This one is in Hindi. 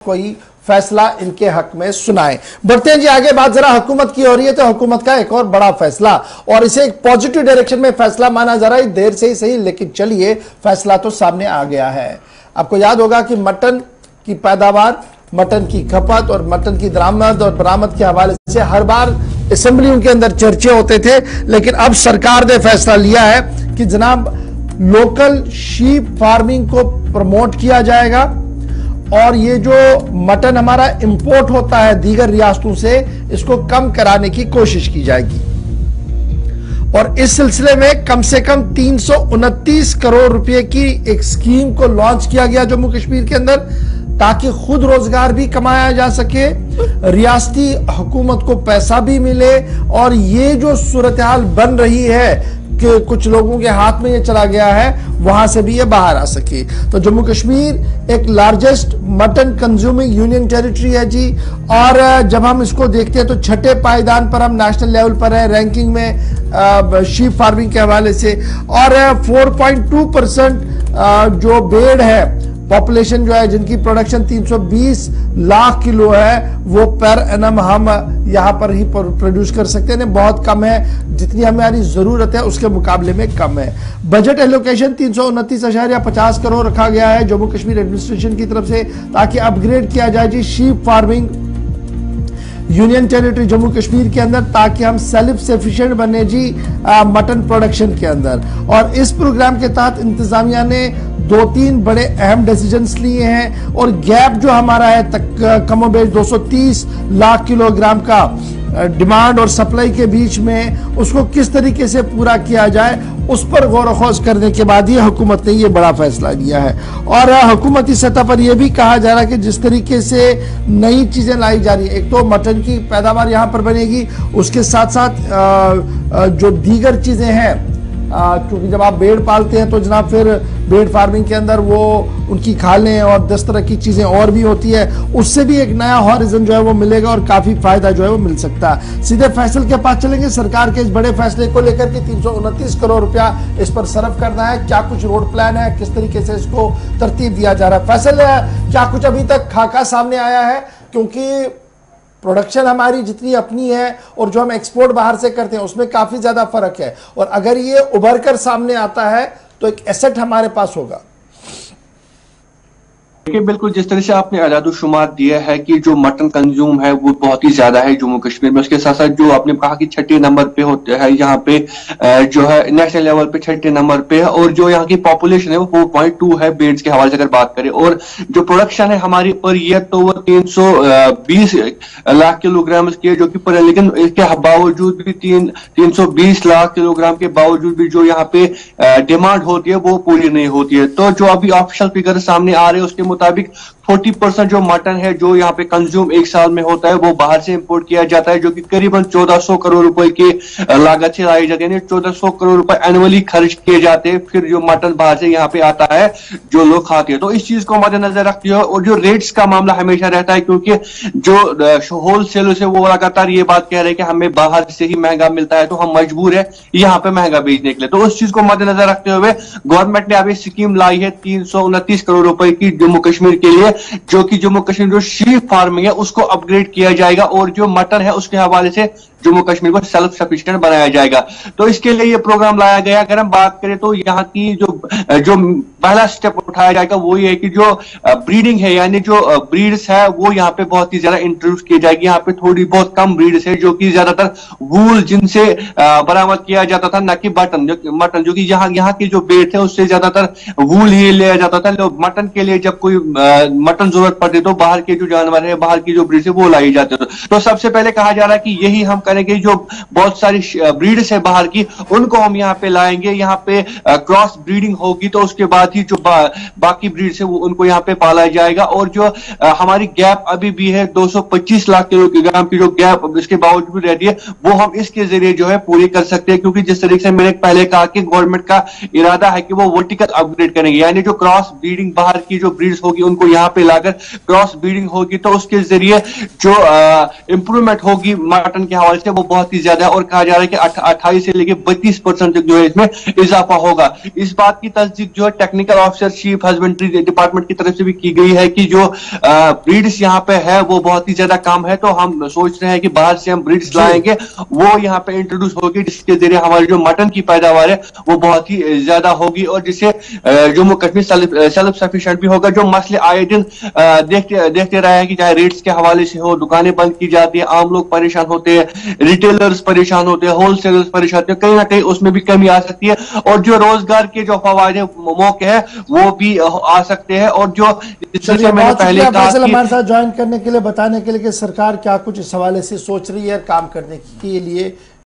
कोई फैसला इनके हक में सुनाए। बढ़ते हैं जी आगे, बात जरा हुकूमत की हो रही है तो हुकूमत का एक और बड़ा फैसला, और इसे एक पॉजिटिव डायरेक्शन में फैसला माना जा रहा है, देर से ही सही लेकिन चलिए फैसला तो सामने आ गया है। आपको याद होगा कि मटन की पैदावार, मटन की खपत और मटन की दरामद और बरामद के हवाले से हर बार असेंबलियों के अंदर चर्चे होते थे, लेकिन अब सरकार ने फैसला लिया है कि जनाब लोकल शीप फार्मिंग को प्रमोट किया जाएगा और ये जो मटन हमारा इंपोर्ट होता है दीगर रियासतों से, इसको कम कराने की कोशिश की जाएगी। और इस सिलसिले में कम से कम 329 करोड़ रुपए की एक स्कीम को लॉन्च किया गया जम्मू कश्मीर के अंदर, ताकि खुद रोजगार भी कमाया जा सके, रियासती हुकूमत को पैसा भी मिले, और ये जो सूरत हाल बन रही है कि कुछ लोगों के हाथ में ये चला गया है, वहां से भी ये बाहर आ सके। तो जम्मू कश्मीर एक largest mutton consuming union territory है जी, और जब हम इसको देखते हैं तो छठे पायदान पर हम नेशनल लेवल पर है रैंकिंग में शीप फार्मिंग के हवाले से, और 4.2% जो भेड़ है पॉपुलेशन जो है जिनकी प्रोडक्शन 320 लाख किलो है, वो पर एनम हम यहां पर ही प्रोड्यूस कर सकते हैं। बहुत कम है, जितनी हमारी जरूरत है उसके मुकाबले में कम है। बजट एलोकेशन 329.50 करोड़ रखा गया है जम्मू कश्मीर एडमिनिस्ट्रेशन की तरफ से, ताकि अपग्रेड किया जाए जी sheep farming union territory Jammu Kashmir के अंदर, ताकि हम सेल्फ सफिशिएंट बने जी मटन प्रोडक्शन के अंदर। और इस प्रोग्राम के तहत इंतजामिया ने 2-3 बड़े अहम डिसीजंस लिए हैं, और गैप जो हमारा है कमोबेश 230 लाख किलोग्राम का डिमांड और सप्लाई के बीच में, उसको किस तरीके से पूरा किया जाए उस पर गौर खोज करने के बाद ही हुकूमत ने ये बड़ा फैसला लिया है। और हुकूमती सतह पर यह भी कहा जा रहा है कि जिस तरीके से नई चीजें लाई जा रही है, एक तो मटन की पैदावार यहाँ पर बनेगी, उसके साथ साथ जो दीगर चीजें हैं, क्योंकि जब आप भेड़ पालते हैं तो जनाब फिर भेड़ फार्मिंग के अंदर वो उनकी खालें और 10 तरह की चीजें और भी होती है, उससे भी एक नया हॉरिजन जो है वो मिलेगा और काफी फायदा जो है वो मिल सकता है। सीधे फैसल के पास चलेंगे, सरकार के इस बड़े फैसले को लेकर के 329 करोड़ रुपया इस पर सर्व करना है, क्या कुछ रोड प्लान है, किस तरीके से इसको तरतीब दिया जा रहा है। फैसल क्या कुछ अभी तक खाका सामने आया है, क्योंकि प्रोडक्शन हमारी जितनी अपनी है और जो हम एक्सपोर्ट बाहर से करते हैं उसमें काफी ज्यादा फर्क है, और अगर ये उभर कर सामने आता है तो एक एसेट हमारे पास होगा। देखिए बिल्कुल जिस तरह से आपने आदादुशुमार दिया है कि जो मटन कंज्यूम है वो बहुत ही ज्यादा है जम्मू कश्मीर में, उसके साथ साथ जो आपने कहा कि छठे नंबर पे होते हैं यहाँ पे जो है नेशनल लेवल पे छठे नंबर पे है, और जो यहाँ की पॉपुलेशन है वो 4.2 है बेड्स के हवाले से अगर बात करें, और जो प्रोडक्शन है हमारी पर ईयर तो वो 320 लाख किलोग्राम की है जो कि पर, लेकिन इसके बावजूद भी 320 लाख किलोग्राम के बावजूद भी जो यहाँ पे डिमांड होती है वो पूरी नहीं होती है। तो जो अभी ऑफिशियल फिगर सामने आ रहे हैं उसके मुताबिक 40% जो मटन है जो यहाँ पे कंज्यूम एक साल में होता है वो बाहर से इंपोर्ट किया जाता है, जो कि करीबन 1400 करोड़ रुपए की लागत से लाई जाती है। 1400 करोड़ रुपए एनुअली खर्च किए जाते हैं, फिर जो मटन बाहर से यहाँ पे आता है जो लोग खाते हैं। तो इस चीज को मद्देनजर रखते हुए, और जो रेट्स का मामला हमेशा रहता है, क्योंकि जो होलसेल से वो लगातार ये बात कह रहे हैं कि हमें बाहर से ही महंगा मिलता है तो हम मजबूर है यहाँ पे महंगा बेचने के लिए। तो उस चीज को मद्देनजर रखते हुए गवर्नमेंट ने अभी स्कीम लाई है 329 करोड़ रुपए की जम्मू कश्मीर के लिए, जो कि जम्मू कश्मीर जो शीप फार्मिंग है उसको अपग्रेड किया जाएगा, और जो मटन है उसके हवाले से जम्मू कश्मीर को सेल्फ सफिशिएंट बनाया जाएगा। तो इसके लिए ये प्रोग्राम लाया गया। अगर हम बात करें तो यहाँ की जो पहला स्टेप उठाया जाएगा वो ये है कि जो ब्रीडिंग है, यानी जो ब्रीड्स है वो यहाँ पे बहुत ही ज्यादा इंट्रोड्यूस की जाएगी। यहाँ पे थोड़ी बहुत कम ब्रीड्स है जो कि ज्यादातर वूल जिनसे बरामद किया जाता था, न कि मटन, जो कि यहाँ की जो भेड़ थे उससे ज्यादातर वूल ही लिया जाता था। मटन के लिए जब कोई मटन जरूरत पड़ती तो बाहर के जो जानवर है, बाहर की जो ब्रीड्स है वो लाई जाती है। तो सबसे पहले कहा जा रहा है कि यही हम करेंगे, जो बहुत सारी ब्रीड्स है बाहर की उनको हम यहाँ पे लाएंगे, यहाँ पे क्रॉस ब्रीडिंग होगी तो उसके बाद ही जो बाकी ब्रीड्स है वो उनको यहाँ पे पाला जाएगा। और जो हमारी गैप अभी भी है 225 लाख किलोग्राम की जो गैप इसके बावजूद भी रहती है वो हम इसके जरिए जो है पूरी कर सकते हैं, क्योंकि जिस तरीके से मैंने पहले कहा कि गवर्नमेंट का इरादा है कि वो वर्टिकल अपग्रेड करेंगे, यानी जो क्रॉस ब्रीडिंग बाहर की जो ब्रीड्स होगी उनको यहाँ पे लाकर क्रॉस ब्रीडिंग होगी तो उसके जरिए जो इंप्रूवमेंट होगी मटन के हवाले से वो बहुत ही ज्यादा है। और कहा जा रहा है कि 28 से लेकर 32% जो है इसमें इजाफा होगा। इस बात की तस्दीक जो है technical officer chief husbandry department की तरफ से भी की गई है कि जो ब्रीड्स यहाँ पे है वो बहुत ही ज्यादा कम है, तो हम सोच रहे हैं कि बाहर से हम ब्रीड्स लाएंगे, वो यहाँ पे इंट्रोड्यूस होगी, जिसके जरिए हमारी जो मटन की पैदावार है वो बहुत ही ज्यादा होगी और जिससे जम्मू कश्मीर सेल्फ सफिशिएंट भी होगा। जो मसले आए दिन देखते रहे हैं कि चाहे रेट्स के हवाले से हो, दुकानें बंद की जाती है, आम लोग परेशान होते हैं, रिटेलर्स परेशान होते हैं, होलसेलर्स परेशान होते हैं, कहीं ना कहीं उसमें भी कमी आ सकती है और जो रोजगार के जो फवायदे मौके हैं वो भी आ सकते हैं। और जो मैंने पहले कहा कि हमारे साथ ज्वाइन करने के लिए, बताने के लिए कि सरकार क्या कुछ इस हवाले से सोच रही है काम करने के लिए।